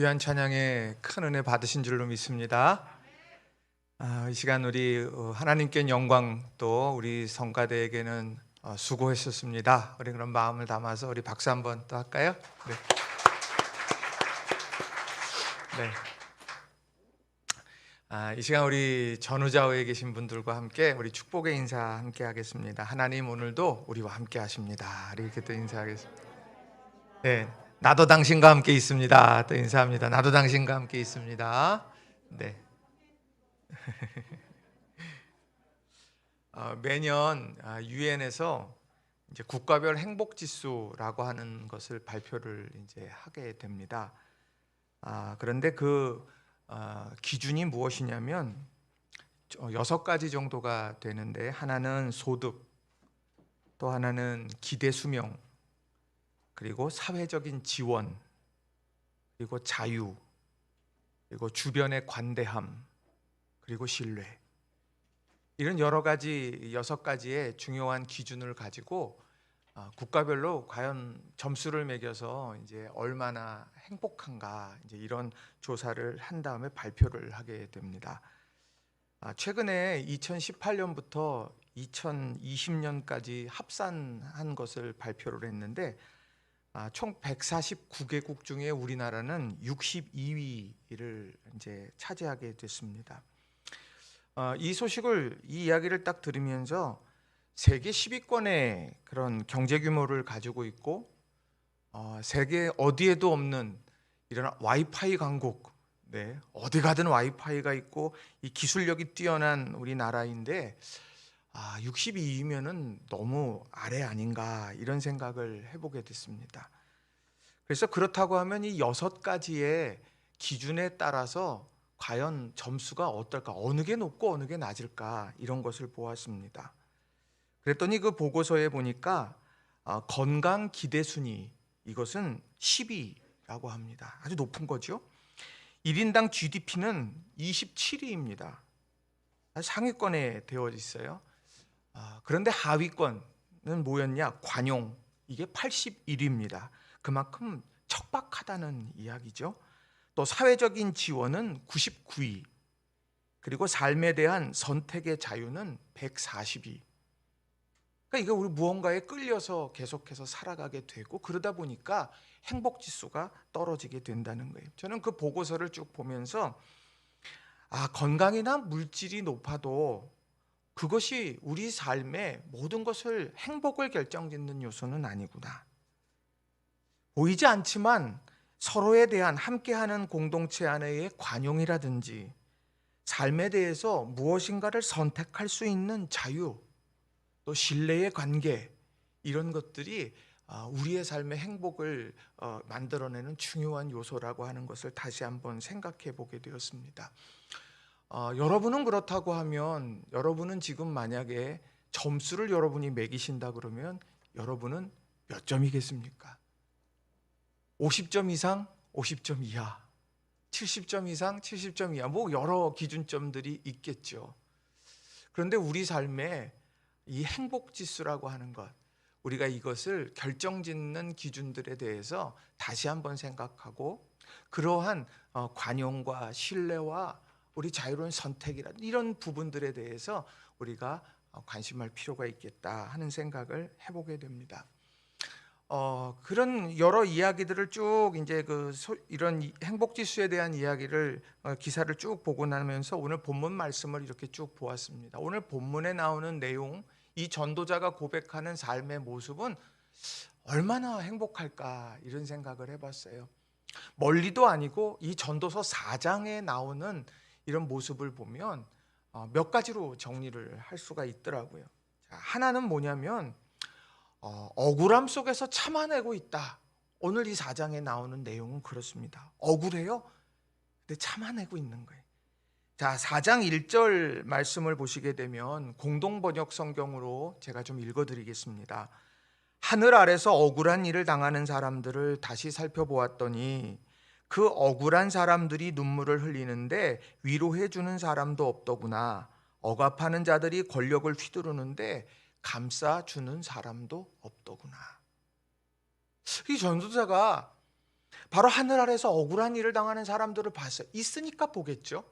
귀한 찬양에 큰 은혜 받으신 줄로 믿습니다. 이 시간 우리 하나님께 영광, 또 우리 성가대에게는 수고했었습니다. 우리 그런 마음을 담아서 우리 박수 한번 또 할까요? 네. 이 시간 우리 전우좌우에 계신 분들과 함께 우리 축복의 인사 함께 하겠습니다. 하나님 오늘도 우리와 함께 하십니다. 이렇게 또 인사하겠습니다. 네, 나도 당신과 함께 있습니다. 또 인사합니다. 나도 당신과 함께 있습니다. 네. 매년 유엔에서 이제 국가별 행복 지수라고 하는 것을 발표를 이제 하게 됩니다. 그런데 그 기준이 무엇이냐면 6가지 정도가 되는데, 하나는 소득, 또 하나는 기대 수명, 그리고 사회적인 지원, 그리고 자유, 그리고 주변의 관대함, 그리고 신뢰. 이런 여러 가지 6가지의 중요한 기준을 가지고 국가별로 과연 점수를 매겨서 이제 얼마나 행복한가, 이제 이런 조사를 한 다음에 발표를 하게 됩니다. 최근에 2018년부터 2020년까지 합산한 것을 발표를 했는데, 총 149개국 중에 우리나라는 62위를 이제 차지하게 됐습니다. 이 이야기를 딱 들으면서 세계 10위권의 그런 경제 규모를 가지고 있고, 세계 어디에도 없는 이런 와이파이 강국, 어디 가든 와이파이가 있고 이 기술력이 뛰어난 우리나라인데 62위면은 너무 아래 아닌가, 이런 생각을 해보게 됐습니다. 그래서 그렇다고 하면 이 6가지의 기준에 따라서 과연 점수가 어떨까, 어느 게 높고 어느 게 낮을까, 이런 것을 보았습니다. 그랬더니 그 보고서에 보니까 건강 기대 순위, 이것은 10위라고 합니다. 아주 높은 거죠. 1인당 GDP는 27위입니다. 상위권에 되어 있어요. 그런데 하위권은 뭐였냐? 관용, 이게 81위입니다. 그만큼 척박하다는 이야기죠. 또 사회적인 지원은 99위, 그리고 삶에 대한 선택의 자유는 140위. 그러니까 이거 우리 무언가에 끌려서 계속해서 살아가게 되고, 그러다 보니까 행복 지수가 떨어지게 된다는 거예요. 저는 그 보고서를 쭉 보면서 건강이나 물질이 높아도 그것이 우리 삶의 모든 것을, 행복을 결정짓는 요소는 아니구나. 보이지 않지만 서로에 대한 함께하는 공동체 안의 관용이라든지 삶에 대해서 무엇인가를 선택할 수 있는 자유, 또 신뢰의 관계, 이런 것들이 우리의 삶의 행복을 만들어내는 중요한 요소라고 하는 것을 다시 한번 생각해 보게 되었습니다. 여러분은 그렇다고 하면, 여러분은 지금 만약에 점수를 여러분이 매기신다 그러면 여러분은 몇 점이겠습니까? 50점 이상, 50점 이하, 70점 이상, 70점 이하, 뭐 여러 기준점들이 있겠죠. 그런데 우리 삶에 이 행복 지수라고 하는 것, 우리가 이것을 결정짓는 기준들에 대해서 다시 한번 생각하고, 그러한 관용과 신뢰와 우리 자유로운 선택이라 이런 부분들에 대해서 우리가 관심할 필요가 있겠다 하는 생각을 해보게 됩니다. 그런 여러 이야기들을 쭉 이제 이런 행복 지수에 대한 이야기를 기사를 쭉 보고 나면서 오늘 본문 말씀을 이렇게 쭉 보았습니다. 오늘 본문에 나오는 내용, 이 전도자가 고백하는 삶의 모습은 얼마나 행복할까, 이런 생각을 해봤어요. 멀리도 아니고 이 전도서 4장에 나오는 이런 모습을 보면 몇 가지로 정리를 할 수가 있더라고요. 하나는 뭐냐면 억울함 속에서 참아내고 있다. 오늘 이 4장에 나오는 내용은 그렇습니다. 억울해요? 근데 참아내고 있는 거예요. 자, 4장 1절 말씀을 보시게 되면 공동번역 성경으로 제가 좀 읽어드리겠습니다. 하늘 아래서 억울한 일을 당하는 사람들을 다시 살펴보았더니 그 억울한 사람들이 눈물을 흘리는데 위로해주는 사람도 없더구나. 억압하는 자들이 권력을 휘두르는데 감싸주는 사람도 없더구나. 이 전도자가 바로 하늘 아래서 억울한 일을 당하는 사람들을 봤어요. 있으니까 보겠죠.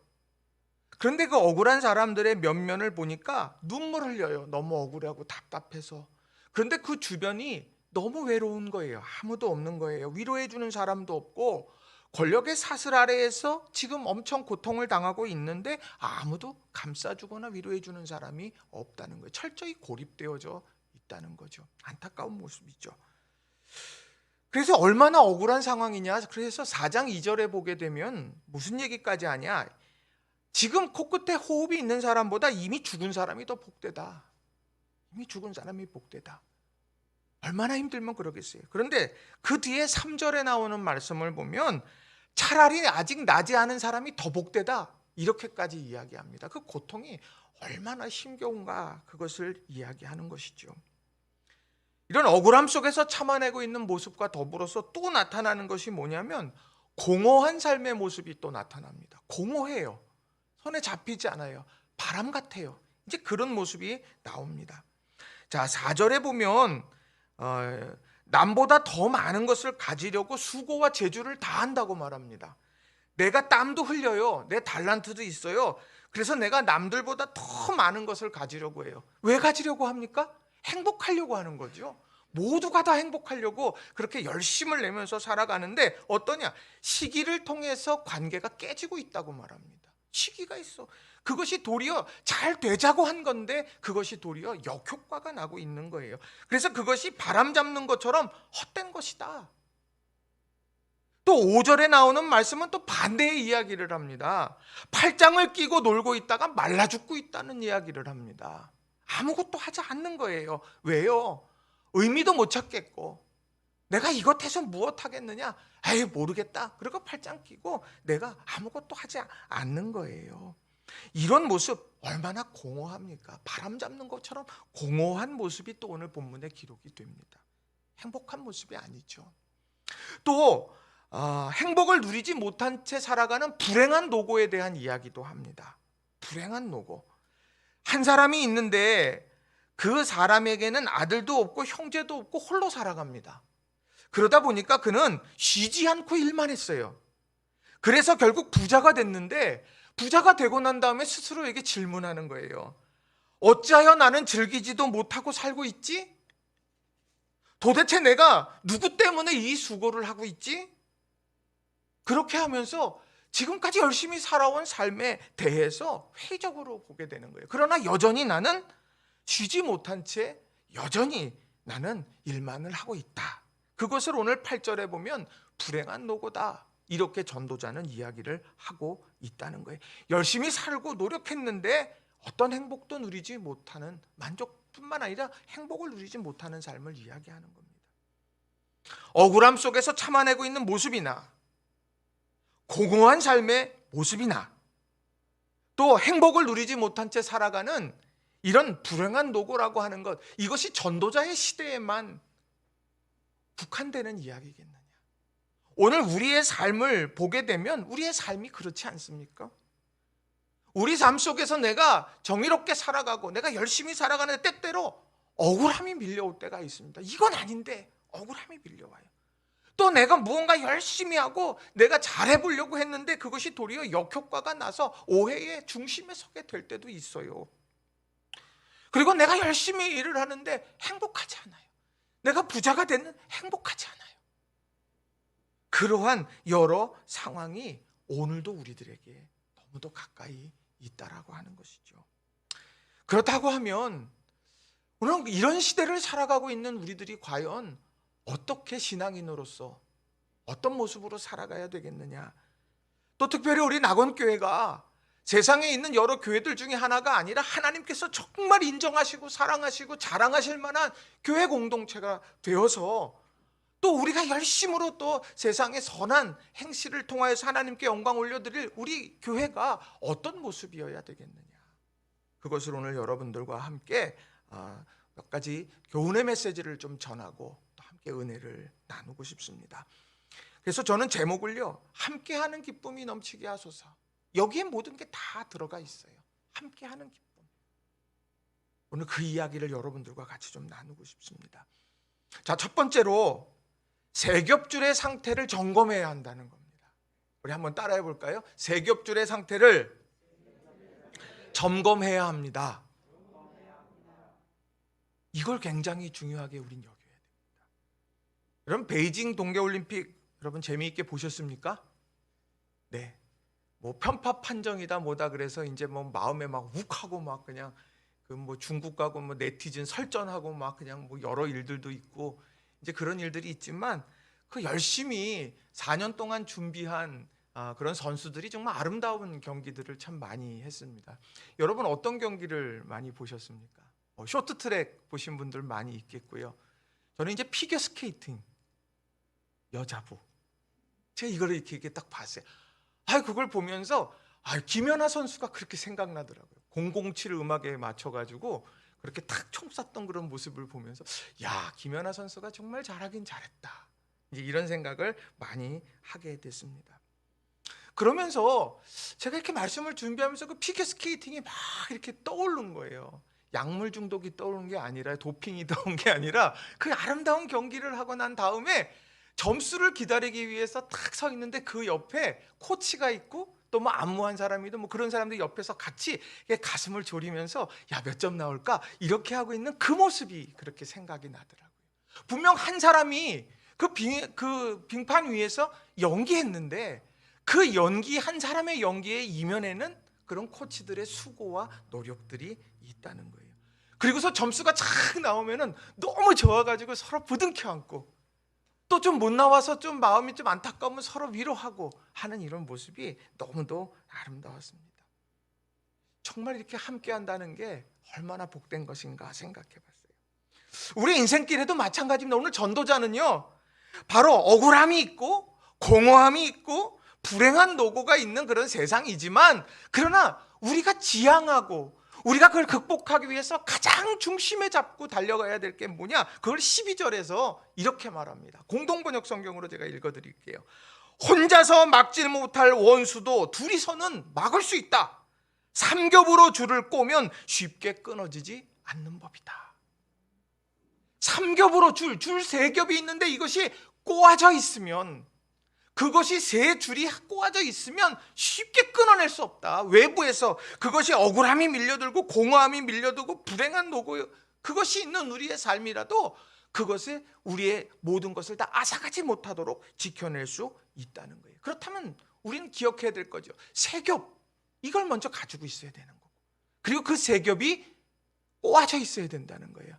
그런데 그 억울한 사람들의 면면을 보니까 눈물 흘려요. 너무 억울하고 답답해서. 그런데 그 주변이 너무 외로운 거예요. 아무도 없는 거예요. 위로해 주는 사람도 없고 권력의 사슬 아래에서 지금 엄청 고통을 당하고 있는데 아무도 감싸주거나 위로해 주는 사람이 없다는 거예요. 철저히 고립되어져 있다는 거죠. 안타까운 모습이죠. 그래서 얼마나 억울한 상황이냐. 그래서 4장 2절에 보게 되면 무슨 얘기까지 하냐. 지금 코끝에 호흡이 있는 사람보다 이미 죽은 사람이 더 복되다. 이미 죽은 사람이 복되다. 얼마나 힘들면 그러겠어요. 그런데 그 뒤에 3절에 나오는 말씀을 보면 차라리 아직 나지 않은 사람이 더 복되다. 이렇게까지 이야기합니다. 그 고통이 얼마나 힘겨운가 그것을 이야기하는 것이죠. 이런 억울함 속에서 참아내고 있는 모습과 더불어서 또 나타나는 것이 뭐냐면 공허한 삶의 모습이 또 나타납니다. 공허해요. 손에 잡히지 않아요. 바람 같아요. 이제 그런 모습이 나옵니다. 자, 4절에 보면 남보다 더 많은 것을 가지려고 수고와 재주를 다한다고 말합니다. 내가 땀도 흘려요. 내 달란트도 있어요. 그래서 내가 남들보다 더 많은 것을 가지려고 해요. 왜 가지려고 합니까? 행복하려고 하는 거죠. 모두가 다 행복하려고 그렇게 열심을 내면서 살아가는데 어떠냐? 시기를 통해서 관계가 깨지고 있다고 말합니다. 시기가 있어. 그것이 도리어 잘 되자고 한 건데 그것이 도리어 역효과가 나고 있는 거예요. 그래서 그것이 바람 잡는 것처럼 헛된 것이다. 또 5절에 나오는 말씀은 또 반대의 이야기를 합니다. 팔짱을 끼고 놀고 있다가 말라 죽고 있다는 이야기를 합니다. 아무것도 하지 않는 거예요. 왜요? 의미도 못 찾겠고 내가 이것 해서 무엇 하겠느냐? 에이 모르겠다. 그리고 팔짱 끼고 내가 아무것도 하지 않는 거예요. 이런 모습 얼마나 공허합니까? 바람 잡는 것처럼 공허한 모습이 또 오늘 본문에 기록이 됩니다. 행복한 모습이 아니죠. 또 행복을 누리지 못한 채 살아가는 불행한 노고에 대한 이야기도 합니다. 불행한 노고. 한 사람이 있는데 그 사람에게는 아들도 없고 형제도 없고 홀로 살아갑니다. 그러다 보니까 그는 쉬지 않고 일만 했어요. 그래서 결국 부자가 됐는데 부자가 되고 난 다음에 스스로에게 질문하는 거예요. 어찌하여 나는 즐기지도 못하고 살고 있지? 도대체 내가 누구 때문에 이 수고를 하고 있지? 그렇게 하면서 지금까지 열심히 살아온 삶에 대해서 회의적으로 보게 되는 거예요. 그러나 여전히 나는 쉬지 못한 채 여전히 나는 일만을 하고 있다. 그것을 오늘 8절에 보면 불행한 노고다. 이렇게 전도자는 이야기를 하고 있다는 거예요. 열심히 살고 노력했는데 어떤 행복도 누리지 못하는, 만족뿐만 아니라 행복을 누리지 못하는 삶을 이야기하는 겁니다. 억울함 속에서 참아내고 있는 모습이나 공허한 삶의 모습이나 또 행복을 누리지 못한 채 살아가는 이런 불행한 노고라고 하는 것, 이것이 전도자의 시대에만 국한되는 이야기겠느냐. 오늘 우리의 삶을 보게 되면 우리의 삶이 그렇지 않습니까? 우리 삶 속에서 내가 정의롭게 살아가고 내가 열심히 살아가는데 때때로 억울함이 밀려올 때가 있습니다. 이건 아닌데 억울함이 밀려와요. 또 내가 무언가 열심히 하고 내가 잘해보려고 했는데 그것이 도리어 역효과가 나서 오해의 중심에 서게 될 때도 있어요. 그리고 내가 열심히 일을 하는데 행복하지 않아요. 내가 부자가 되는 행복하지 않아요. 그러한 여러 상황이 오늘도 우리들에게 너무도 가까이 있다라고 하는 것이죠. 그렇다고 하면 오늘 이런 시대를 살아가고 있는 우리들이 과연 어떻게 신앙인으로서 어떤 모습으로 살아가야 되겠느냐. 또 특별히 우리 낙원교회가 세상에 있는 여러 교회들 중에 하나가 아니라 하나님께서 정말 인정하시고 사랑하시고 자랑하실 만한 교회 공동체가 되어서 또 우리가 열심으로 또 세상의 선한 행실을 통하여서 하나님께 영광 올려드릴 우리 교회가 어떤 모습이어야 되겠느냐. 그것을 오늘 여러분들과 함께 몇 가지 교훈의 메시지를 좀 전하고 또 함께 은혜를 나누고 싶습니다. 그래서 저는 제목을요, 함께하는 기쁨이 넘치게 하소서. 여기에 모든 게 다 들어가 있어요. 함께하는 기쁨. 오늘 그 이야기를 여러분들과 같이 좀 나누고 싶습니다. 자, 첫 번째로 세 겹줄의 상태를 점검해야 한다는 겁니다. 우리 한번 따라해 볼까요? 세 겹줄의 상태를 점검해야 합니다. 이걸 굉장히 중요하게 우린 여겨야 됩니다. 여러분, 베이징 동계올림픽 여러분 재미있게 보셨습니까? 네. 뭐 편파 판정이다 뭐다 그래서 이제 뭐 마음에 막 욱하고 막 그냥 그 뭐 중국 가고 뭐 네티즌 설전하고 막 그냥 뭐 여러 일들도 있고 이제 그런 일들이 있지만 그 열심히 4년 동안 준비한 그런 선수들이 정말 아름다운 경기들을 참 많이 했습니다. 여러분 어떤 경기를 많이 보셨습니까? 쇼트트랙 보신 분들 많이 있겠고요. 저는 이제 피겨 스케이팅 여자부 제가 이거를 이렇게 딱 봤어요. 그걸 보면서 김연아 선수가 그렇게 생각나더라고요. 007 음악에 맞춰가지고 그렇게 탁 총 쐈던 그런 모습을 보면서 야, 김연아 선수가 정말 잘하긴 잘했다. 이제 이런 생각을 많이 하게 됐습니다. 그러면서 제가 이렇게 말씀을 준비하면서 그 피겨 스케이팅이 막 이렇게 떠오른 거예요. 약물 중독이 떠오른 게 아니라 도핑이 떠오른 게 아니라 그 아름다운 경기를 하고 난 다음에 점수를 기다리기 위해서 딱 서 있는데 그 옆에 코치가 있고 또 뭐 안무한 사람이든 뭐 그런 사람들이 옆에서 같이 가슴을 졸이면서 야, 몇 점 나올까 이렇게 하고 있는 그 모습이 그렇게 생각이 나더라고요. 분명 한 사람이 그 빙판 위에서 연기했는데 그 연기 한 사람의 연기의 이면에는 그런 코치들의 수고와 노력들이 있다는 거예요. 그리고서 점수가 착 나오면은 너무 좋아가지고 서로 부둥켜 안고 또 좀 못 나와서 좀 마음이 좀 안타까우면 서로 위로하고 하는 이런 모습이 너무도 아름다웠습니다. 정말 이렇게 함께 한다는 게 얼마나 복된 것인가 생각해 봤어요. 우리 인생길에도 마찬가지입니다. 오늘 전도자는요, 바로 억울함이 있고 공허함이 있고 불행한 노고가 있는 그런 세상이지만, 그러나 우리가 지향하고 우리가 그걸 극복하기 위해서 가장 중심에 잡고 달려가야 될 게 뭐냐? 그걸 12절에서 이렇게 말합니다. 공동번역 성경으로 제가 읽어드릴게요. 혼자서 막지 못할 원수도 둘이서는 막을 수 있다. 삼겹으로 줄을 꼬면 쉽게 끊어지지 않는 법이다. 삼겹으로 줄 3겹이 있는데 이것이 꼬아져 있으면, 그것이 3줄이 꼬아져 있으면 쉽게 끊어낼 수 없다. 외부에서 그것이 억울함이 밀려들고 공허함이 밀려들고 불행한 노고, 그것이 있는 우리의 삶이라도 그것을 우리의 모든 것을 다 앗아가지 못하도록 지켜낼 수 있다는 거예요. 그렇다면 우리는 기억해야 될 거죠. 3겹, 이걸 먼저 가지고 있어야 되는 거고, 그리고 그 3겹이 꼬아져 있어야 된다는 거예요.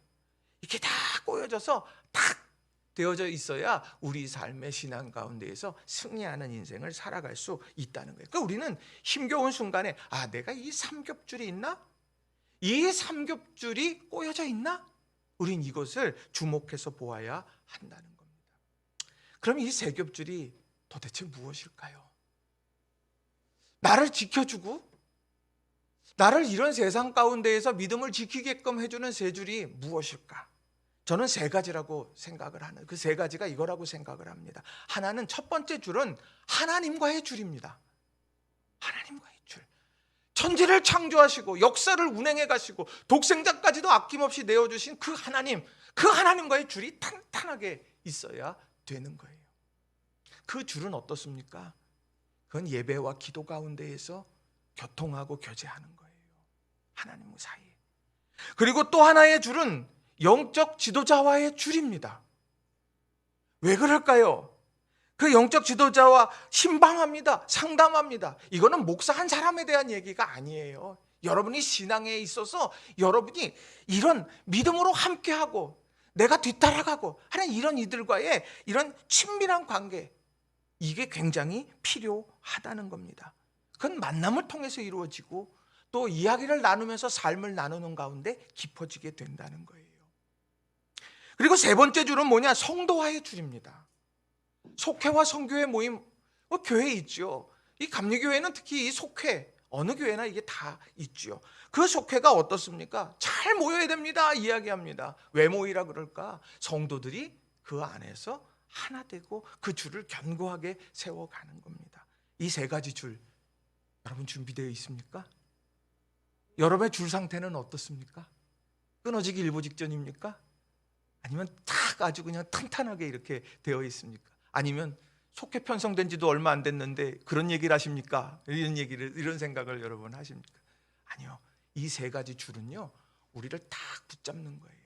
이렇게 다 꼬여져서 탁 되어져 있어야 우리 삶의 신앙 가운데에서 승리하는 인생을 살아갈 수 있다는 거예요. 그러니까 우리는 힘겨운 순간에 내가 이 3겹줄이 있나? 이 3겹줄이 꼬여져 있나? 우린 이것을 주목해서 보아야 한다는 겁니다. 그럼 이 3겹줄이 도대체 무엇일까요? 나를 지켜주고 나를 이런 세상 가운데에서 믿음을 지키게끔 해주는 3줄이 무엇일까? 저는 3가지라고 생각을 하는, 그 3가지가 이거라고 생각을 합니다. 하나는, 첫 번째 줄은 하나님과의 줄입니다. 하나님과의 줄. 천지를 창조하시고 역사를 운행해 가시고 독생자까지도 아낌없이 내어주신 그 하나님, 그 하나님과의 줄이 탄탄하게 있어야 되는 거예요. 그 줄은 어떻습니까? 그건 예배와 기도 가운데에서 교통하고 교제하는 거예요. 하나님 사이에. 그리고 또 하나의 줄은 영적 지도자와의 줄입니다. 왜 그럴까요? 그 영적 지도자와 신방합니다. 상담합니다. 이거는 목사 한 사람에 대한 얘기가 아니에요. 여러분이 신앙에 있어서 여러분이 이런 믿음으로 함께하고 내가 뒤따라가고 하는 이런 이들과의 이런 친밀한 관계, 이게 굉장히 필요하다는 겁니다. 그건 만남을 통해서 이루어지고 또 이야기를 나누면서 삶을 나누는 가운데 깊어지게 된다는 거예요. 그리고 3번째 줄은 뭐냐? 성도와의 줄입니다. 속회와 성교회 모임, 교회 있죠. 이 감리교회는 특히 이 속회, 어느 교회나 이게 다 있죠. 그 속회가 어떻습니까? 잘 모여야 됩니다 이야기합니다. 왜 모이라 그럴까? 성도들이 그 안에서 하나 되고 그 줄을 견고하게 세워가는 겁니다. 이 3가지 줄, 여러분 준비되어 있습니까? 여러분의 줄 상태는 어떻습니까? 끊어지기 일보 직전입니까? 아니면 딱 아주 그냥 탄탄하게 이렇게 되어 있습니까? 아니면 속회 편성된 지도 얼마 안 됐는데 그런 얘기를 하십니까? 이런 생각을 여러분 하십니까? 아니요. 이 세 가지 줄은요, 우리를 딱 붙잡는 거예요.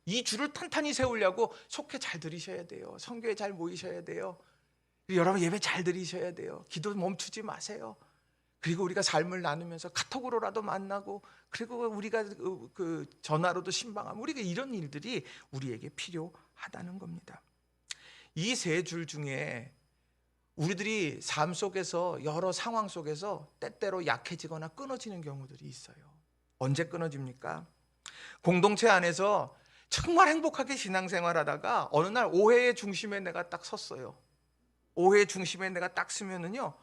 이 줄을 탄탄히 세우려고 속회 잘 들으셔야 돼요. 성교에 잘 모이셔야 돼요. 여러분 예배 잘 드리셔야 돼요. 기도 멈추지 마세요. 그리고 우리가 삶을 나누면서 카톡으로라도 만나고, 그리고 우리가 그 전화로도 신방하면, 우리가 이런 일들이 우리에게 필요하다는 겁니다. 이 세 줄 중에 우리들이 삶 속에서 여러 상황 속에서 때때로 약해지거나 끊어지는 경우들이 있어요. 언제 끊어집니까? 공동체 안에서 정말 행복하게 신앙생활하다가 어느 날 오해의 중심에 내가 딱 섰어요. 오해의 중심에 내가 딱 서면은요,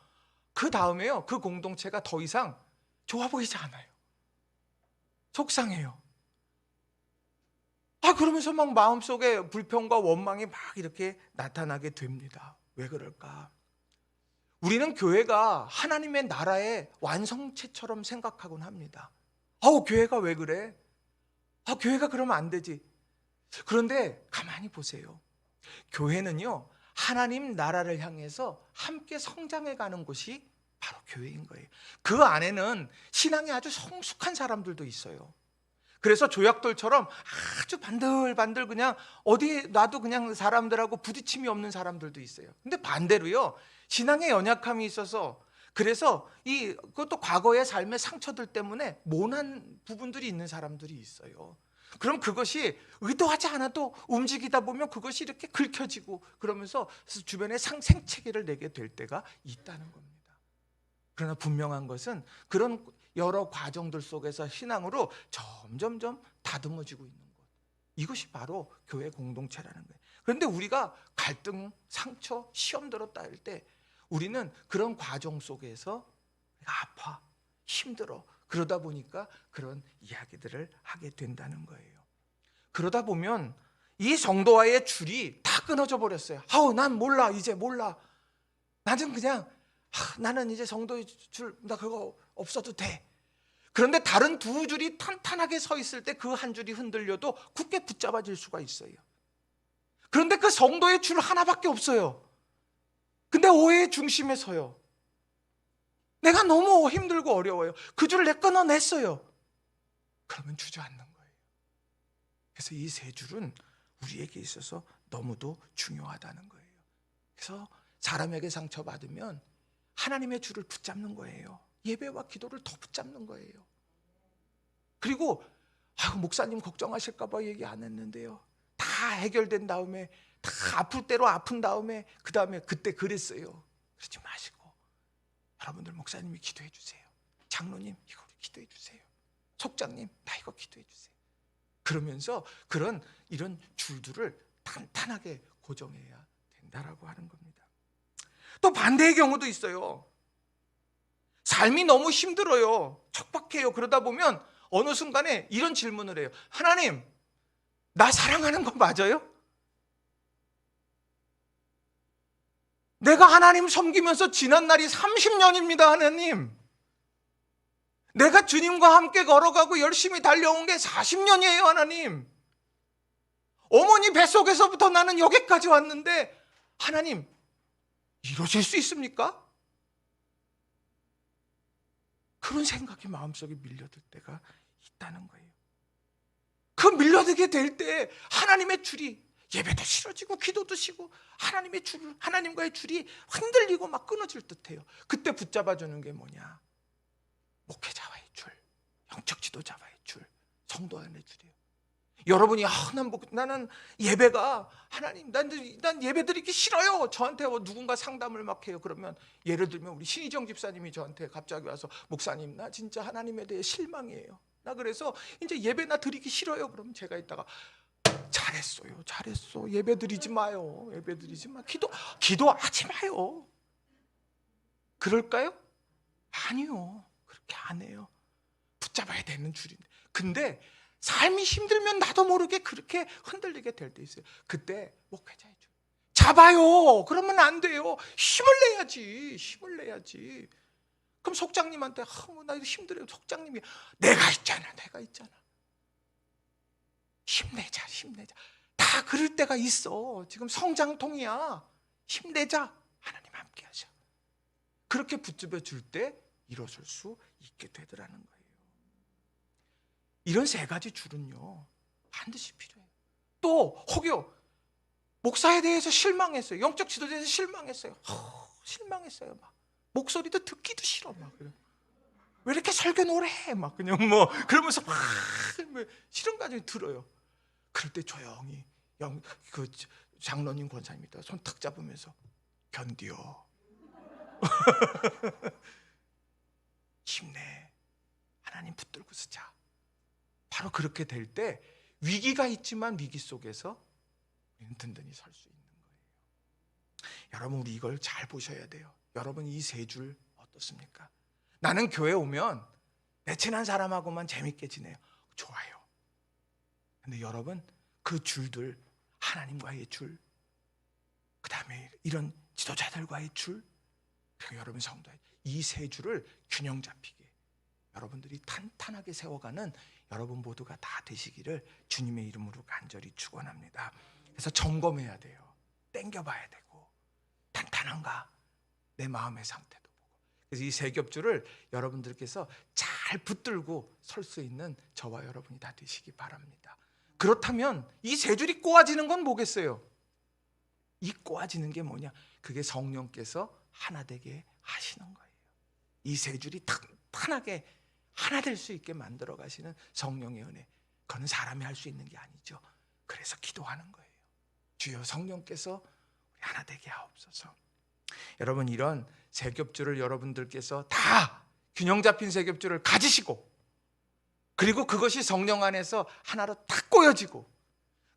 그 다음에요, 그 공동체가 더 이상 좋아 보이지 않아요. 속상해요. 그러면서 막 마음속에 불평과 원망이 막 이렇게 나타나게 됩니다. 왜 그럴까? 우리는 교회가 하나님의 나라의 완성체처럼 생각하곤 합니다. 교회가 왜 그래? 교회가 그러면 안 되지. 그런데 가만히 보세요. 교회는요, 하나님 나라를 향해서 함께 성장해 가는 곳이 바로 교회인 거예요. 그 안에는 신앙이 아주 성숙한 사람들도 있어요. 그래서 조약돌처럼 아주 반들반들 그냥 어디 놔도 그냥 사람들하고 부딪힘이 없는 사람들도 있어요. 근데 반대로요, 신앙에 연약함이 있어서, 그래서 그것도 과거의 삶의 상처들 때문에 모난 부분들이 있는 사람들이 있어요. 그럼 그것이 의도하지 않아도 움직이다 보면 그것이 이렇게 긁혀지고, 그러면서 주변에 생채기를 내게 될 때가 있다는 겁니다. 그러나 분명한 것은 그런 여러 과정들 속에서 신앙으로 점점점 다듬어지고 있는 것, 이것이 바로 교회 공동체라는 거예요. 그런데 우리가 갈등, 상처, 시험 들었다 할 때 우리는 그런 과정 속에서 아파, 힘들어, 그러다 보니까 그런 이야기들을 하게 된다는 거예요. 그러다 보면 이 성도와의 줄이 다 끊어져 버렸어요. 난 몰라, 이제 몰라. 나는 그냥 나는 이제 성도의 줄, 나 그거 없어도 돼. 그런데 다른 두 줄이 탄탄하게 서 있을 때 그 한 줄이 흔들려도 굳게 붙잡아질 수가 있어요. 그런데 그 성도의 줄 하나밖에 없어요. 근데 오해의 중심에 서요. 내가 너무 힘들고 어려워요. 그 줄을 내가 끊어냈어요. 그러면 주저앉는 거예요. 그래서 이 세 줄은 우리에게 있어서 너무도 중요하다는 거예요. 그래서 사람에게 상처받으면 하나님의 줄을 붙잡는 거예요. 예배와 기도를 더 붙잡는 거예요. 그리고 목사님 걱정하실까 봐 얘기 안 했는데요, 다 해결된 다음에, 다 아플 대로 아픈 다음에, 그 다음에 그때 그랬어요. 그러지 마시고, 여러분들 목사님이 기도해 주세요. 장로님 이거 기도해 주세요. 속장님 나 이거 기도해 주세요. 그러면서 이런 줄들을 탄탄하게 고정해야 된다라고 하는 겁니다. 또 반대의 경우도 있어요. 삶이 너무 힘들어요. 척박해요. 그러다 보면 어느 순간에 이런 질문을 해요. 하나님, 나 사랑하는 거 맞아요? 내가 하나님 섬기면서 지난 날이 30년입니다, 하나님. 내가 주님과 함께 걸어가고 열심히 달려온 게 40년이에요, 하나님. 어머니 뱃속에서부터 나는 여기까지 왔는데, 하나님, 이러실 수 있습니까? 그런 생각이 마음속에 밀려들 때가 있다는 거예요. 그 밀려들게 될 때 하나님의 줄이, 예배도 싫어지고 기도도 쉬고 하나님과의 줄이 흔들리고 막 끊어질 듯해요. 그때 붙잡아주는 게 뭐냐? 목회자와의 줄, 영적 지도자와의 줄, 성도 안의 줄이에요. 여러분이 나는 예배가, 하나님 난 예배 드리기 싫어요. 저한테 누군가 상담을 막 해요. 그러면 예를 들면 우리 신희정 집사님이 저한테 갑자기 와서, 목사님 나 진짜 하나님에 대해 실망이에요. 나 그래서 이제 예배나 드리기 싫어요. 그럼 제가 이따가 잘했어. 예배 드리지 마요. 예배 드리지 마. 기도하지 마요. 그럴까요? 아니요. 그렇게 안 해요. 붙잡아야 되는 줄인데. 근데 삶이 힘들면 나도 모르게 그렇게 흔들리게 될 때 있어요. 그때 목회자의 줄 잡아요. 그러면 안 돼요. 힘을 내야지. 그럼 속장님한테 나 이거 힘들어요. 속장님이 내가 있잖아. 힘내자. 다 그럴 때가 있어. 지금 성장통이야. 힘내자. 하나님 함께 하셔. 그렇게 붙잡아 줄 때 일어설 수 있게 되더라는 거예요. 이런 세 가지 줄은요, 반드시 필요해요. 또 혹여 목사에 대해서 실망했어요. 영적 지도자에 대해서 실망했어요. 실망했어요. 막 목소리도 듣기도 싫어. 막 왜 이렇게 설교 노래? 막 그냥 그러면서 막 싫은 가지고 들어요. 그럴 때 조용히 그 장로님 권사님이 손 탁 잡으면서 견디어. 힘내. 하나님 붙들고서 자. 바로 그렇게 될 때 위기가 있지만 위기 속에서 우리는 든든히 설 수 있는 거예요. 여러분, 우리 이걸 잘 보셔야 돼요. 여러분, 이 세 줄 어떻습니까? 나는 교회 오면 내 친한 사람하고만 재밌게 지내요. 좋아요. 근데 여러분, 그 줄들, 하나님과의 줄, 그 다음에 이런 지도자들과의 줄, 그리고 여러분 성도의 이 세 줄을 균형 잡히게 여러분들이 탄탄하게 세워가는 여러분 모두가 다 되시기를 주님의 이름으로 간절히 축원합니다. 그래서 점검해야 돼요. 땡겨봐야 되고, 탄탄한가? 내 마음의 상태도 보고. 그래서 이 세 겹줄을 여러분들께서 잘 붙들고 설 수 있는 저와 여러분이 다 되시기 바랍니다. 그렇다면 이 세 줄이 꼬아지는 건 뭐겠어요? 이 꼬아지는 게 뭐냐? 그게 성령께서 하나 되게 하시는 거예요. 이 세 줄이 탄탄하게 하나 될 수 있게 만들어 가시는 성령의 은혜. 그건 사람이 할 수 있는 게 아니죠. 그래서 기도하는 거예요. 주여, 성령께서 우리 하나 되게 하옵소서. 여러분, 이런 세 겹줄을 여러분들께서 다 균형 잡힌 세 겹줄을 가지시고, 그리고 그것이 성령 안에서 하나로 딱 꼬여지고,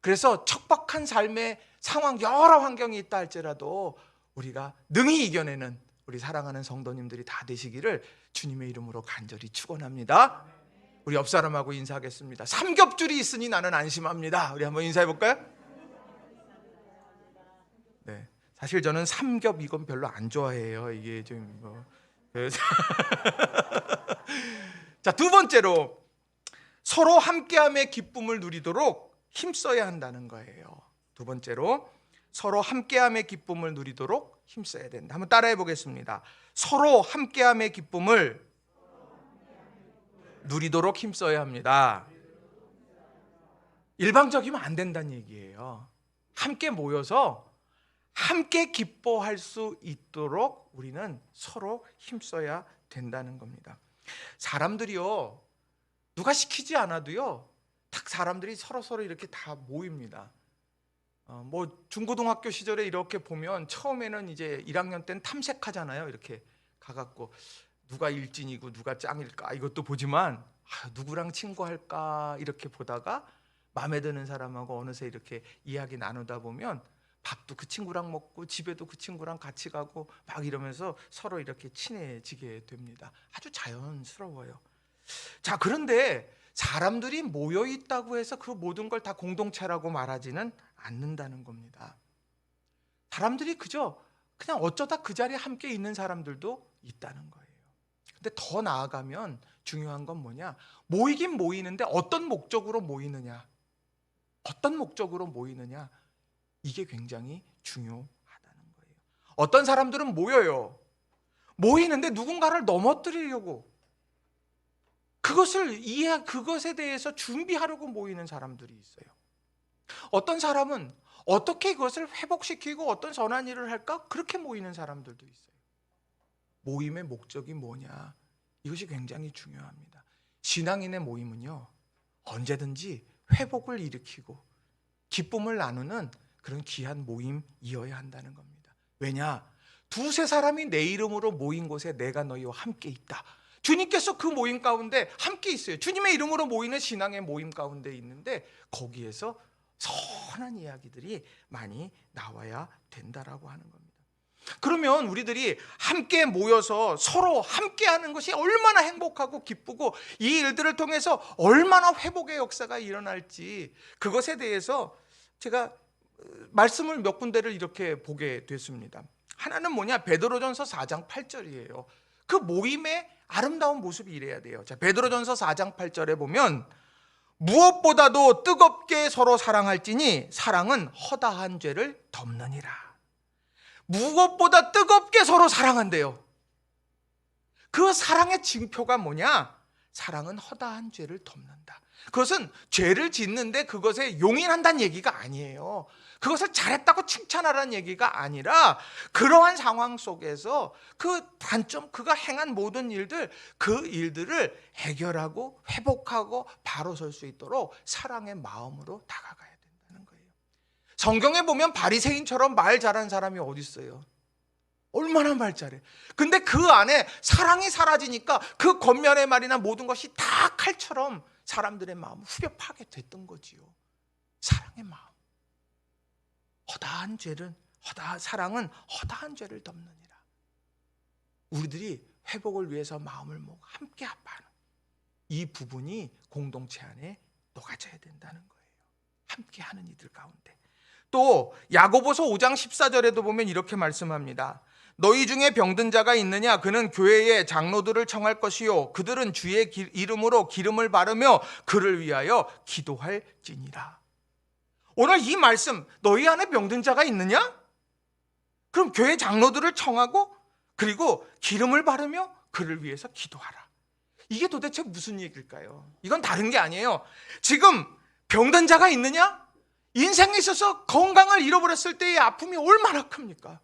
그래서 척박한 삶의 상황, 여러 환경이 있다 할지라도 우리가 능히 이겨내는 우리 사랑하는 성도님들이 다 되시기를 주님의 이름으로 간절히 축원합니다. 우리 옆 사람하고 인사하겠습니다. 삼겹줄이 있으니 나는 안심합니다. 우리 한번 인사해 볼까요? 네, 사실 저는 삼겹 이건 별로 안 좋아해요. 이게 좀 자, 두 번째로 서로 함께함의 기쁨을 누리도록 힘써야 한다는 거예요. 두 번째로 서로 함께함의 기쁨을 누리도록 힘써야 된다. 한번 따라해 보겠습니다. 서로 함께함의 기쁨을 누리도록 힘써야 합니다. 일방적이면 안 된다는 얘기예요. 함께 모여서 함께 기뻐할 수 있도록 우리는 서로 힘써야 된다는 겁니다. 사람들이요, 누가 시키지 않아도요, 딱 사람들이 서로 이렇게 다 모입니다. 중고등학교 시절에 이렇게 보면 처음에는 이제 1학년 때는 탐색하잖아요. 이렇게 가갖고 누가 일진이고 누가 짱일까 이것도 보지만 누구랑 친구할까 이렇게 보다가 마음에 드는 사람하고 어느새 이렇게 이야기 나누다 보면 밥도 그 친구랑 먹고 집에도 그 친구랑 같이 가고 막 이러면서 서로 이렇게 친해지게 됩니다. 아주 자연스러워요. 자, 그런데 사람들이 모여 있다고 해서 그 모든 걸 다 공동체라고 말하지는 않는다는 겁니다. 사람들이 그냥 어쩌다 그 자리에 함께 있는 사람들도 있다는 거예요. 근데 더 나아가면 중요한 건 뭐냐? 모이긴 모이는데 어떤 목적으로 모이느냐? 어떤 목적으로 모이느냐? 이게 굉장히 중요하다는 거예요. 어떤 사람들은 모여요. 모이는데 누군가를 넘어뜨리려고, 그것에 대해서 준비하려고 모이는 사람들이 있어요. 어떤 사람은 어떻게 그것을 회복시키고 어떤 선한 일을 할까? 그렇게 모이는 사람들도 있어요. 모임의 목적이 뭐냐? 이것이 굉장히 중요합니다. 신앙인의 모임은요, 언제든지 회복을 일으키고 기쁨을 나누는 그런 귀한 모임이어야 한다는 겁니다. 왜냐? 두세 사람이 내 이름으로 모인 곳에 내가 너희와 함께 있다. 주님께서 그 모임 가운데 함께 있어요. 주님의 이름으로 모이는 신앙의 모임 가운데 있는데 거기에서 선한 이야기들이 많이 나와야 된다라고 하는 겁니다. 그러면 우리들이 함께 모여서 서로 함께하는 것이 얼마나 행복하고 기쁘고 이 일들을 통해서 얼마나 회복의 역사가 일어날지, 그것에 대해서 제가 말씀을 몇 군데를 이렇게 보게 됐습니다. 하나는 뭐냐? 베드로전서 4장 8절이에요. 그 모임의 아름다운 모습이 이래야 돼요. 자, 베드로전서 4장 8절에 보면 무엇보다도 뜨겁게 서로 사랑할지니 사랑은 허다한 죄를 덮느니라. 무엇보다 뜨겁게 서로 사랑한대요. 그 사랑의 징표가 뭐냐? 사랑은 허다한 죄를 덮는다. 그것은 죄를 짓는데 그것에 용인한다는 얘기가 아니에요. 그것을 잘했다고 칭찬하라는 얘기가 아니라 그러한 상황 속에서 그 단점, 그가 행한 모든 일들, 그 일들을 해결하고 회복하고 바로 설 수 있도록 사랑의 마음으로 다가가야 된다는 거예요. 성경에 보면 바리새인처럼 말 잘하는 사람이 어디 있어요? 얼마나 말 잘해. 근데 그 안에 사랑이 사라지니까 그 겉면의 말이나 모든 것이 다 칼처럼 사람들의 마음을 후벼 파게 됐던 거지요. 사랑의 마음. 사랑은 허다한 죄를 덮느니라. 우리들이 회복을 위해서 마음을 모아 함께 아파하는 이 부분이 공동체 안에 녹아져야 된다는 거예요. 함께 하는 이들 가운데. 또 야고보서 5장 14절에도 보면 이렇게 말씀합니다. 너희 중에 병든 자가 있느냐? 그는 교회의 장로들을 청할 것이요 그들은 주의 이름으로 기름을 바르며 그를 위하여 기도할지니라. 오늘 이 말씀, 너희 안에 병든 자가 있느냐? 그럼 교회 장로들을 청하고 그리고 기름을 바르며 그를 위해서 기도하라. 이게 도대체 무슨 얘기일까요? 이건 다른 게 아니에요. 지금 병든 자가 있느냐? 인생에 있어서 건강을 잃어버렸을 때의 아픔이 얼마나 큽니까?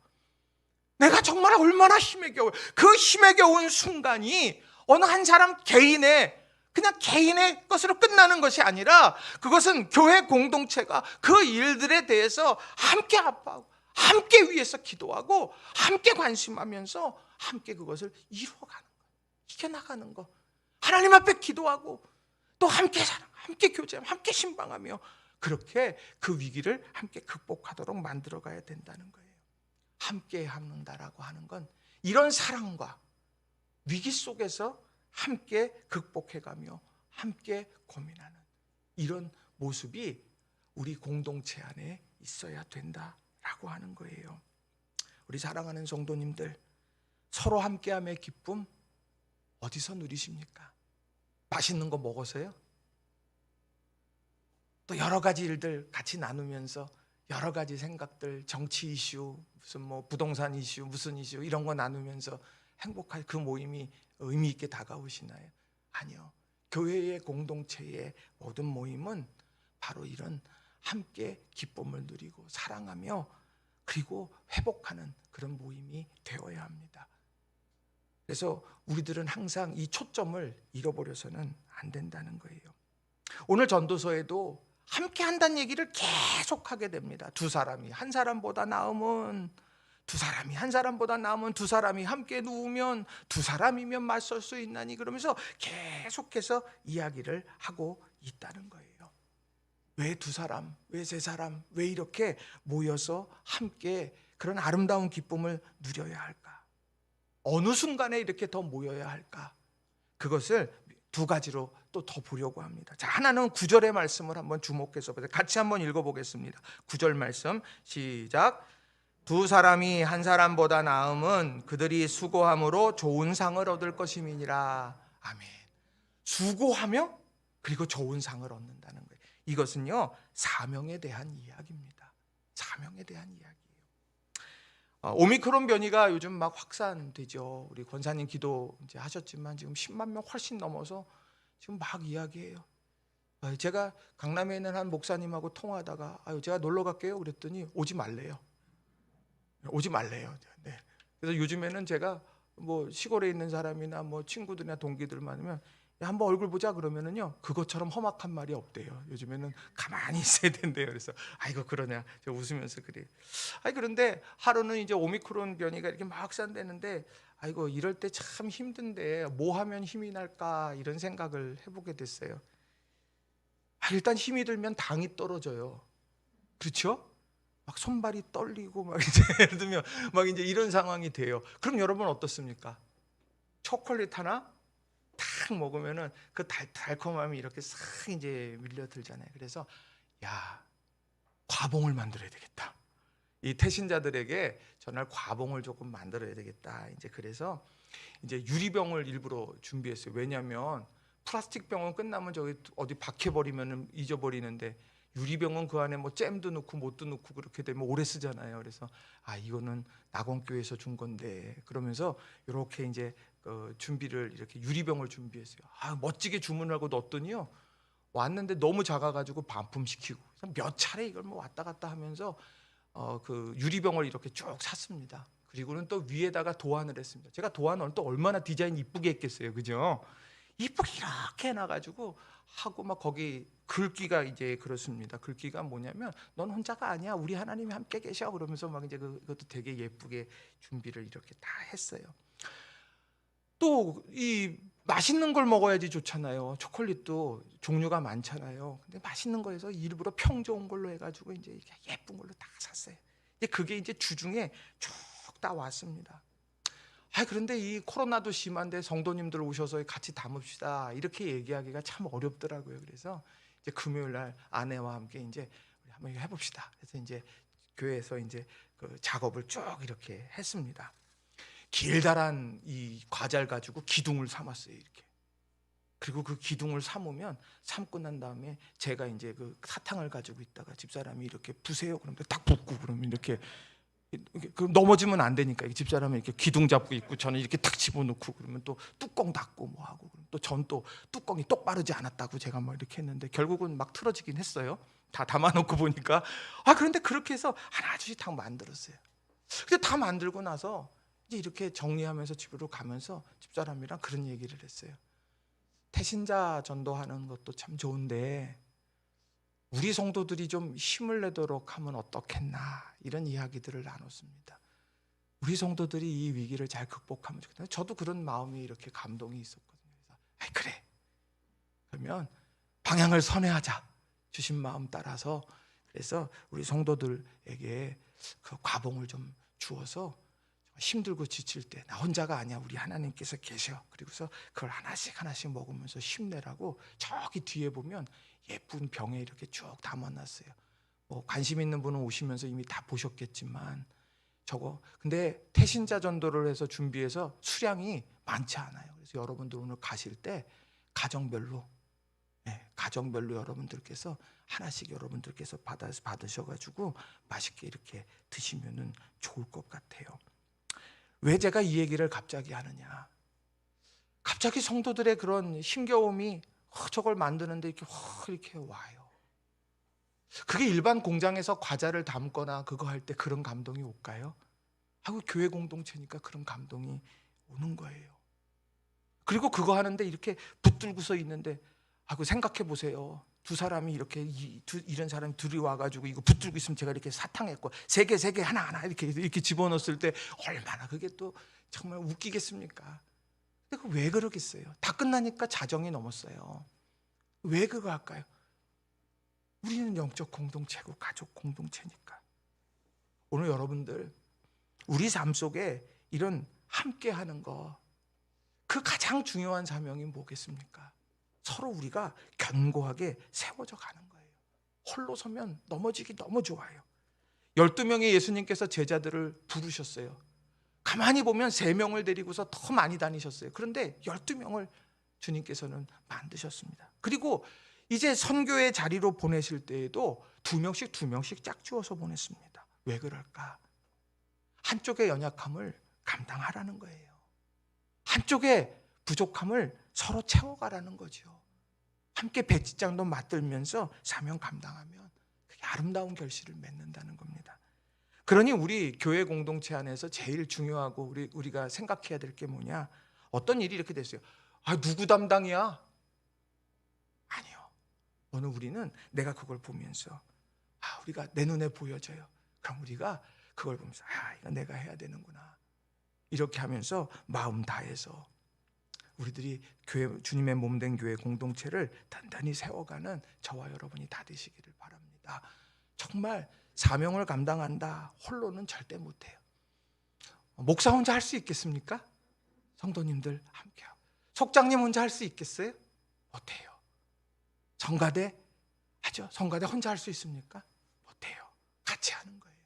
내가 정말 얼마나 힘에 겨워. 그 힘에 겨운 순간이 어느 한 사람 그냥 개인의 것으로 끝나는 것이 아니라 그것은 교회 공동체가 그 일들에 대해서 함께 아파하고 함께 위해서 기도하고 함께 관심하면서 함께 그것을 이루어가는 거, 이겨나가는 거. 하나님 앞에 기도하고 또 함께 사랑, 함께 교제하며 함께 신방하며 그렇게 그 위기를 함께 극복하도록 만들어가야 된다는 거예요. 함께 합는다라고 하는 건 이런 사랑과 위기 속에서 함께 극복해가며 함께 고민하는 이런 모습이 우리 공동체 안에 있어야 된다라고 하는 거예요. 우리 사랑하는 성도님들, 서로 함께함의 기쁨 어디서 누리십니까? 맛있는 거 먹어서요? 또 여러 가지 일들 같이 나누면서 여러 가지 생각들, 정치 이슈, 무슨 부동산 이슈, 무슨 이슈 이런 거 나누면서 행복한 그 모임이 의미 있게 다가오시나요? 아니요. 교회의 공동체의 모든 모임은 바로 이런 함께 기쁨을 누리고 사랑하며 그리고 회복하는 그런 모임이 되어야 합니다. 그래서 우리들은 항상 이 초점을 잃어버려서는 안 된다는 거예요. 오늘 전도서에도 함께 한다는 얘기를 계속 하게 됩니다. 두 사람이 한 사람보다 나으면 두 사람이 한 사람보다 나으면 두 사람이 함께 누우면 두 사람이면 맞설 수 있나니 그러면서 계속해서 이야기를 하고 있다는 거예요. 왜 두 사람, 왜 세 사람, 왜 이렇게 모여서 함께 그런 아름다운 기쁨을 누려야 할까? 어느 순간에 이렇게 더 모여야 할까? 그것을 두 가지로 또 더 보려고 합니다. 자, 하나는 9절의 말씀을 한번 주목해서 같이 한번 읽어보겠습니다. 9절 말씀 시작. 두 사람이 한 사람보다 나음은 그들이 수고함으로 좋은 상을 얻을 것임이니라. 아멘. 수고하며 그리고 좋은 상을 얻는다는 거예요. 이것은요 사명에 대한 이야기입니다. 사명에 대한 이야기예요. 오미크론 변이가 요즘 막 확산되죠. 우리 권사님 기도 이제 하셨지만 지금 10만 명 훨씬 넘어서 지금 막 이야기해요. 제가 강남에 있는 한 목사님하고 통화하다가 제가 놀러 갈게요 그랬더니 오지 말래요. 오지 말래요. 네. 그래서 요즘에는 제가 시골에 있는 사람이나 친구들이나 동기들 많으면 한번 얼굴 보자 그러면은요 그것처럼 험악한 말이 없대요. 요즘에는 가만히 있어야 된대요. 그래서 아이고 그러냐 제가 웃으면서 그래. 그런데 하루는 이제 오미크론 변이가 이렇게 막 확산되는데 아이고 이럴 때 참 힘든데 뭐 하면 힘이 날까 이런 생각을 해보게 됐어요. 일단 힘이 들면 당이 떨어져요. 그렇죠? 막 손발이 떨리고 막 이제 예를 들면 막 이제 이런 상황이 돼요. 그럼 여러분 어떻습니까? 초콜릿 하나 탁 먹으면은 그 달콤함이 이렇게 싹 이제 밀려들잖아요. 그래서 과봉을 만들어야 되겠다. 이 태신자들에게 전날 과봉을 조금 만들어야 되겠다. 이제 그래서 이제 유리병을 일부러 준비했어요. 왜냐하면 플라스틱 병은 끝나면 저기 어디 박혀버리면 잊어버리는데 유리병은 그 안에 뭐 잼도 넣고 못도 넣고 그렇게 되면 오래 쓰잖아요. 그래서 이거는 낙원교회에서 준 건데 그러면서 이렇게 이제 준비를 이렇게 유리병을 준비했어요. 멋지게 주문을 하고 넣었더니요. 왔는데 너무 작아가지고 반품시키고 몇 차례 이걸 뭐 왔다 갔다 하면서 그 유리병을 이렇게 쭉 샀습니다. 그리고는 또 위에다가 도안을 했습니다. 제가 도안을 또 얼마나 디자인 이쁘게 했겠어요, 그죠? 이쁘게 이렇게 해놔가지고 하고 막 거기 글귀가 이제 그렇습니다. 글귀가 뭐냐면 넌 혼자가 아니야, 우리 하나님이 함께 계셔. 그러면서 막 이제 그것도 되게 예쁘게 준비를 이렇게 다 했어요. 또 이 맛있는 걸 먹어야지 좋잖아요. 초콜릿도 종류가 많잖아요. 근데 맛있는 거에서 일부러 평 좋은 걸로 해가지고 이제 이렇게 예쁜 걸로 다 샀어요. 이제 그게 이제 주중에 쭉 다 왔습니다. 그런데 이 코로나도 심한데 성도님들 오셔서 같이 담읍시다 이렇게 얘기하기가 참 어렵더라고요. 그래서 이제 금요일 날 아내와 함께 이제 우리 한번 해봅시다. 그래서 이제 교회에서 이제 그 작업을 쭉 이렇게 했습니다. 길다란 이 과자를 가지고 기둥을 삼았어요, 이렇게. 그리고 그 기둥을 삶고 난 다음에 제가 이제 그 사탕을 가지고 있다가 집사람이 이렇게 부세요. 그러면 딱 붓고 그러면 이렇게 넘어지면 안 되니까 집사람이 이렇게 기둥 잡고 있고 저는 이렇게 탁 집어넣고 그러면 또 뚜껑 닫고 뭐 하고 또 전 또 뚜껑이 똑바르지 않았다고 제가 막 이렇게 했는데 결국은 막 틀어지긴 했어요. 다 담아놓고 보니까 그런데 그렇게 해서 하나씩 다 만들었어요. 근데 다 만들고 나서 이제 이렇게 정리하면서 집으로 가면서 집사람이랑 그런 얘기를 했어요. 태신자 전도하는 것도 참 좋은데 우리 성도들이 좀 힘을 내도록 하면 어떻겠나 이런 이야기들을 나눴습니다. 우리 성도들이 이 위기를 잘 극복하면 좋겠다. 저도 그런 마음이 이렇게 감동이 있었거든요. 그래서 그래 그러면 방향을 선회하자 주신 마음 따라서 그래서 우리 성도들에게 그 과봉을 좀 주어서 힘들고 지칠 때 나 혼자가 아니야, 우리 하나님께서 계셔. 그리고서 그걸 하나씩 먹으면서 힘내라고 저기 뒤에 보면 예쁜 병에 이렇게 쭉 담아놨어요. 뭐 관심 있는 분은 오시면서 이미 다 보셨겠지만 저거 근데 태신자 전도를 해서 준비해서 수량이 많지 않아요. 그래서 여러분들 오늘 가실 때 가정별로 여러분들께서 하나씩 여러분들께서 받으셔가지고 맛있게 이렇게 드시면은 좋을 것 같아요. 왜 제가 이 얘기를 갑자기 하느냐? 갑자기 성도들의 그런 힘겨움이 저걸 만드는데 이렇게 와요. 그게 일반 공장에서 과자를 담거나 그거 할 때 그런 감동이 올까요? 하고 교회 공동체니까 그런 감동이 오는 거예요. 그리고 그거 하는데 이렇게 붙들고서 있는데 하고 생각해 보세요. 두 사람이 이렇게 이런 사람이 둘이 와가지고 이거 붙들고 있으면 제가 이렇게 사탕했고 세 개 하나 이렇게 집어넣었을 때 얼마나 그게 또 정말 웃기겠습니까? 근데 왜 그러겠어요? 다 끝나니까 자정이 넘었어요. 왜 그거 할까요? 우리는 영적 공동체고 가족 공동체니까. 오늘 여러분들 우리 삶 속에 이런 함께하는 거 그 가장 중요한 사명이 뭐겠습니까? 서로 우리가 견고하게 세워져 가는 거예요. 홀로 서면 넘어지기 너무 좋아요. 12명의 예수님께서 제자들을 부르셨어요. 가만히 보면 3명을 데리고서 더 많이 다니셨어요. 그런데 12명을 주님께서는 만드셨습니다. 그리고 이제 선교의 자리로 보내실 때에도 2명씩 짝지어서 보냈습니다. 왜 그럴까? 한쪽의 연약함을 감당하라는 거예요. 한쪽의 부족함을 서로 채워가라는 거죠. 함께 배지장도 맞들면서 사명 감당하면 그게 아름다운 결실을 맺는다는 겁니다. 그러니 우리 교회 공동체 안에서 제일 중요하고 우리가 생각해야 될 게 뭐냐? 어떤 일이 이렇게 됐어요. 누구 담당이야? 아니요. 오늘 우리는 내가 그걸 보면서 우리가 내 눈에 보여져요. 그럼 우리가 그걸 보면서 이거 내가 해야 되는구나. 이렇게 하면서 마음 다해서 우리들이 교회 주님의 몸된 교회 공동체를 단단히 세워가는 저와 여러분이 다 되시기를 바랍니다. 정말 사명을 감당한다. 홀로는 절대 못해요. 목사 혼자 할 수 있겠습니까? 성도님들 함께요. 속장님 혼자 할 수 있겠어요? 못해요. 성가대 하죠. 성가대 혼자 할 수 있습니까? 못해요. 같이 하는 거예요.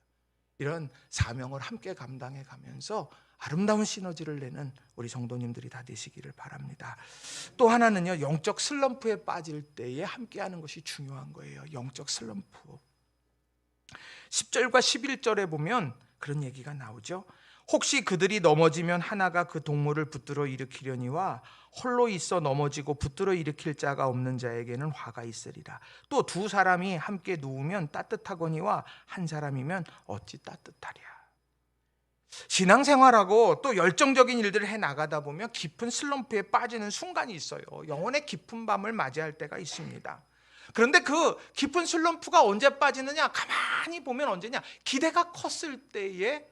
이런 사명을 함께 감당해 가면서 아름다운 시너지를 내는 우리 성도님들이 다 되시기를 바랍니다. 또 하나는요, 영적 슬럼프에 빠질 때에 함께하는 것이 중요한 거예요. 영적 슬럼프. 10절과 11절에 보면 그런 얘기가 나오죠. 혹시 그들이 넘어지면 하나가 그 동물을 붙들어 일으키려니와 홀로 있어 넘어지고 붙들어 일으킬 자가 없는 자에게는 화가 있으리라. 또 두 사람이 함께 누우면 따뜻하거니와 한 사람이면 어찌 따뜻하랴. 신앙생활하고 또 열정적인 일들을 해나가다 보면 깊은 슬럼프에 빠지는 순간이 있어요. 영혼의 깊은 밤을 맞이할 때가 있습니다. 그런데 그 깊은 슬럼프가 언제 빠지느냐? 가만히 보면 언제냐? 기대가 컸을 때에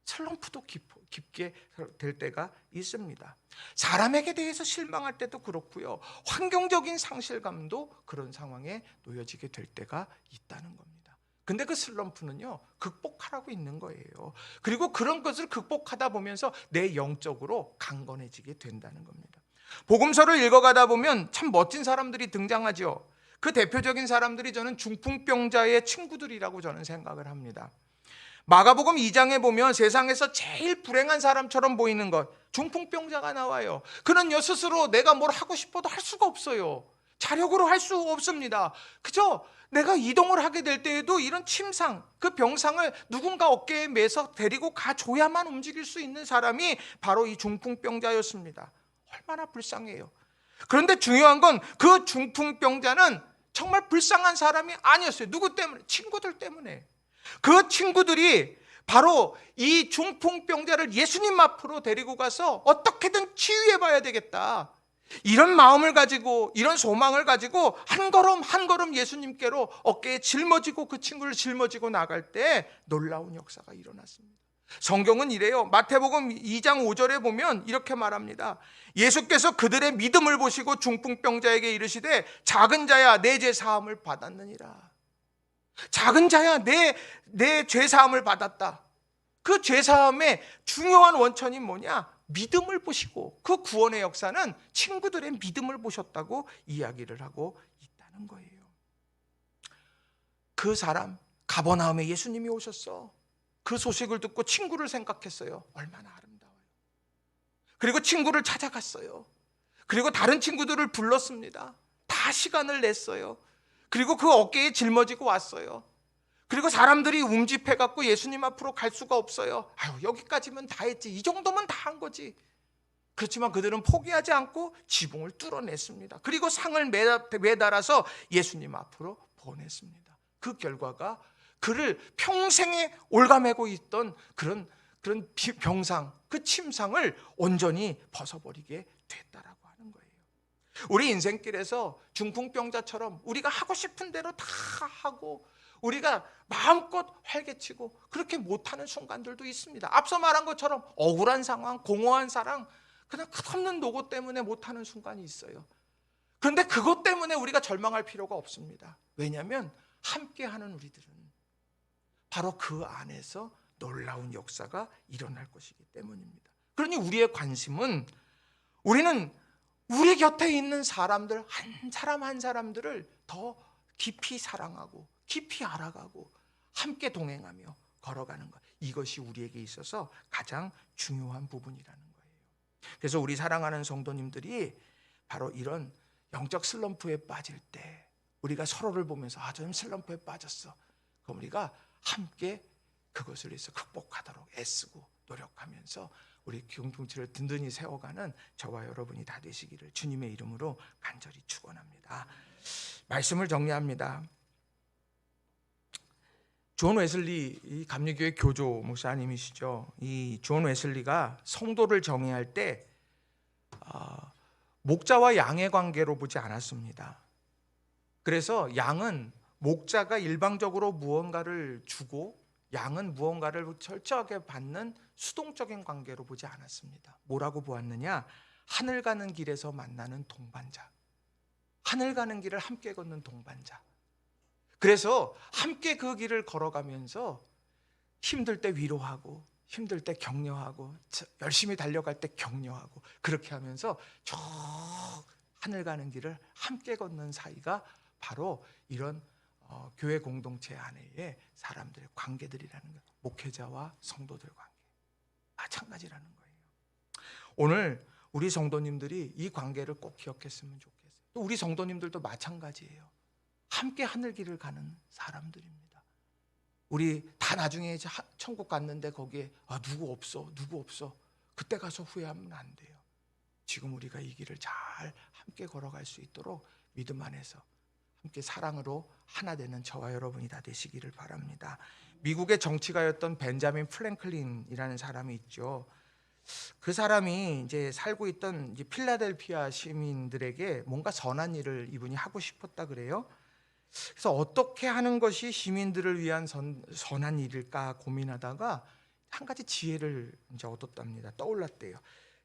슬럼프도 깊게 될 때가 있습니다. 사람에게 대해서 실망할 때도 그렇고요. 환경적인 상실감도 그런 상황에 놓여지게 될 때가 있다는 겁니다. 근데 그 슬럼프는요, 극복하라고 있는 거예요. 그리고 그런 것을 극복하다 보면서 내 영적으로 강건해지게 된다는 겁니다. 복음서를 읽어가다 보면 참 멋진 사람들이 등장하죠. 그 대표적인 사람들이 저는 중풍병자의 친구들이라고 저는 생각을 합니다. 마가복음 2장에 보면 세상에서 제일 불행한 사람처럼 보이는 것, 중풍병자가 나와요. 그는요, 스스로 내가 뭘 하고 싶어도 할 수가 없어요. 자력으로 할 수 없습니다. 그저 내가 이동을 하게 될 때에도 이런 침상, 그 병상을 누군가 어깨에 매서 데리고 가줘야만 움직일 수 있는 사람이 바로 이 중풍병자였습니다. 얼마나 불쌍해요. 그런데 중요한 건 그 중풍병자는 정말 불쌍한 사람이 아니었어요. 누구 때문에? 친구들 때문에. 그 친구들이 바로 이 중풍병자를 예수님 앞으로 데리고 가서 어떻게든 치유해 봐야 되겠다, 이런 마음을 가지고, 이런 소망을 가지고 한 걸음 한 걸음 예수님께로 어깨에 짊어지고 그 친구를 짊어지고 나갈 때 놀라운 역사가 일어났습니다. 성경은 이래요. 마태복음 2장 5절에 보면 이렇게 말합니다. 예수께서 그들의 믿음을 보시고 중풍병자에게 이르시되 작은 자야 내 죄 사함을 받았느니라. 작은 자야 내 죄 사함을 받았다. 그 죄 사함의 중요한 원천이 뭐냐? 믿음을 보시고, 그 구원의 역사는 친구들의 믿음을 보셨다고 이야기를 하고 있다는 거예요. 그 사람 가버나움에 예수님이 오셨어. 그 소식을 듣고 친구를 생각했어요. 얼마나 아름다워요. 그리고 친구를 찾아갔어요. 그리고 다른 친구들을 불렀습니다. 다 시간을 냈어요. 그리고 그 어깨에 짊어지고 왔어요. 그리고 사람들이 움집해갖고 예수님 앞으로 갈 수가 없어요. 아유, 여기까지면 다 했지, 이 정도면 다 한 거지. 그렇지만 그들은 포기하지 않고 지붕을 뚫어냈습니다. 그리고 상을 매달아서 예수님 앞으로 보냈습니다. 그 결과가 그를 평생에 올가매고 있던 그런 병상, 그 침상을 온전히 벗어버리게 됐다라고 하는 거예요. 우리 인생길에서 중풍병자처럼 우리가 하고 싶은 대로 다 하고 우리가 마음껏 활개치고 그렇게 못하는 순간들도 있습니다. 앞서 말한 것처럼 억울한 상황, 공허한 사랑, 그냥 끝없는 노고 때문에 못하는 순간이 있어요. 그런데 그것 때문에 우리가 절망할 필요가 없습니다. 왜냐하면 함께하는 우리들은 바로 그 안에서 놀라운 역사가 일어날 것이기 때문입니다. 그러니 우리의 관심은, 우리는 우리 곁에 있는 사람들 한 사람 한 사람들을 더 깊이 사랑하고 깊이 알아가고 함께 동행하며 걸어가는 것, 이것이 우리에게 있어서 가장 중요한 부분이라는 거예요. 그래서 우리 사랑하는 성도님들이 바로 이런 영적 슬럼프에 빠질 때 우리가 서로를 보면서 저 슬럼프에 빠졌어, 그럼 우리가 함께 그것을 위해서 극복하도록 애쓰고 노력하면서 우리 공동체를 든든히 세워가는 저와 여러분이 다 되시기를 주님의 이름으로 간절히 축원합니다. 말씀을 정리합니다. 존 웨슬리, 이 감리교회 교조 목사님이시죠. 이 존 웨슬리가 성도를 정의할 때 목자와 양의 관계로 보지 않았습니다. 그래서 양은 목자가 일방적으로 무언가를 주고 양은 무언가를 철저하게 받는 수동적인 관계로 보지 않았습니다. 뭐라고 보았느냐? 하늘 가는 길에서 만나는 동반자, 하늘 가는 길을 함께 걷는 동반자. 그래서 함께 그 길을 걸어가면서 힘들 때 위로하고 힘들 때 격려하고 열심히 달려갈 때 격려하고, 그렇게 하면서 저 하늘 가는 길을 함께 걷는 사이가 바로 이런 교회 공동체 안에의 사람들의 관계들이라는 거예요. 목회자와 성도들 관계. 마찬가지라는 거예요. 오늘 우리 성도님들이 이 관계를 꼭 기억했으면 좋겠어요. 또 우리 성도님들도 마찬가지예요. 함께 하늘길을 가는 사람들입니다. 우리 다 나중에 천국 갔는데 거기에 누구 없어 그때 가서 후회하면 안 돼요. 지금 우리가 이 길을 잘 함께 걸어갈 수 있도록 믿음 안에서 함께 사랑으로 하나 되는 저와 여러분이 다 되시기를 바랍니다. 미국의 정치가였던 벤자민 프랭클린이라는 사람이 있죠. 그 사람이 이제 살고 있던 이제 필라델피아 시민들에게 뭔가 선한 일을 이분이 하고 싶었다 그래요. 그래서 어떻게 하는 것이 시민들을 위한 선한 일일까 고민하다가 한 가지 지혜를 이제 얻었답니다. 떠올랐대요.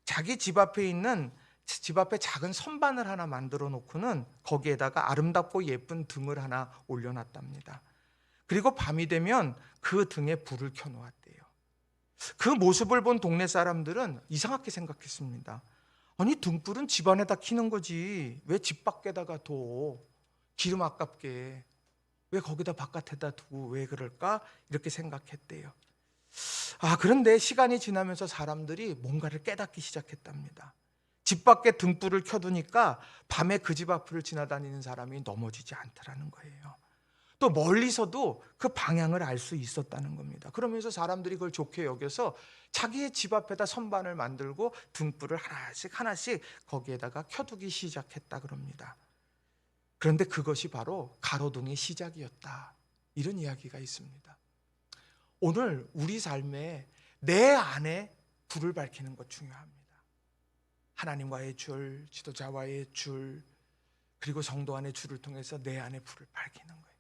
자기 집 앞에 작은 선반을 하나 만들어 놓고는 거기에다가 아름답고 예쁜 등을 하나 올려놨답니다. 그리고 밤이 되면 그 등에 불을 켜놓았대요. 그 모습을 본 동네 사람들은 이상하게 생각했습니다. 아니, 등불은 집 안에다 켜는 거지 왜 집 밖에다가 둬? 기름 아깝게 왜 거기다 바깥에다 두고 왜 그럴까? 이렇게 생각했대요. 그런데 시간이 지나면서 사람들이 뭔가를 깨닫기 시작했답니다. 집 밖에 등불을 켜두니까 밤에 그 집 앞을 지나다니는 사람이 넘어지지 않더라는 거예요. 또 멀리서도 그 방향을 알 수 있었다는 겁니다. 그러면서 사람들이 그걸 좋게 여겨서 자기의 집 앞에다 선반을 만들고 등불을 하나씩 거기에다가 켜두기 시작했다 그럽니다. 그런데 그것이 바로 가로등의 시작이었다. 이런 이야기가 있습니다. 오늘 우리 삶에 내 안에 불을 밝히는 것 중요합니다. 하나님과의 줄, 지도자와의 줄, 그리고 성도 안의 줄을 통해서 내 안에 불을 밝히는 거예요.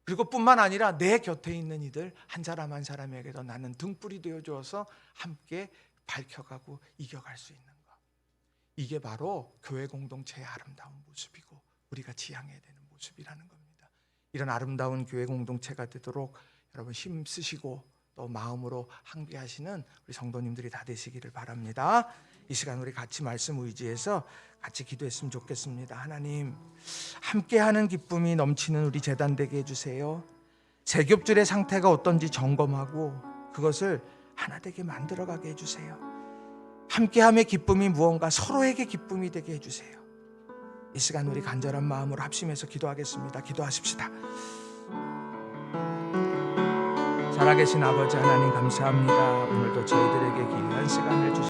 그리고 뿐만 아니라 내 곁에 있는 이들 한 사람 한 사람에게도 나는 등불이 되어주어서 함께 밝혀가고 이겨갈 수 있는 것. 이게 바로 교회 공동체의 아름다운 모습이고 우리가 지향해야 되는 모습이라는 겁니다. 이런 아름다운 교회 공동체가 되도록 여러분 힘쓰시고 또 마음으로 항배하시는 우리 성도님들이 다 되시기를 바랍니다. 이 시간 우리 같이 말씀 의지해서 같이 기도했으면 좋겠습니다. 하나님, 함께하는 기쁨이 넘치는 우리 제단 되게 해주세요. 세겹줄의 상태가 어떤지 점검하고 그것을 하나 되게 만들어가게 해주세요. 함께함의 기쁨이 무언가 서로에게 기쁨이 되게 해주세요. 이 시간 우리 간절한 마음으로 합심해서 기도하겠습니다. 기도하십시다. 살아계신 아버지 하나님 감사합니다. 오늘도 저희들에게 귀한 시간을 주시고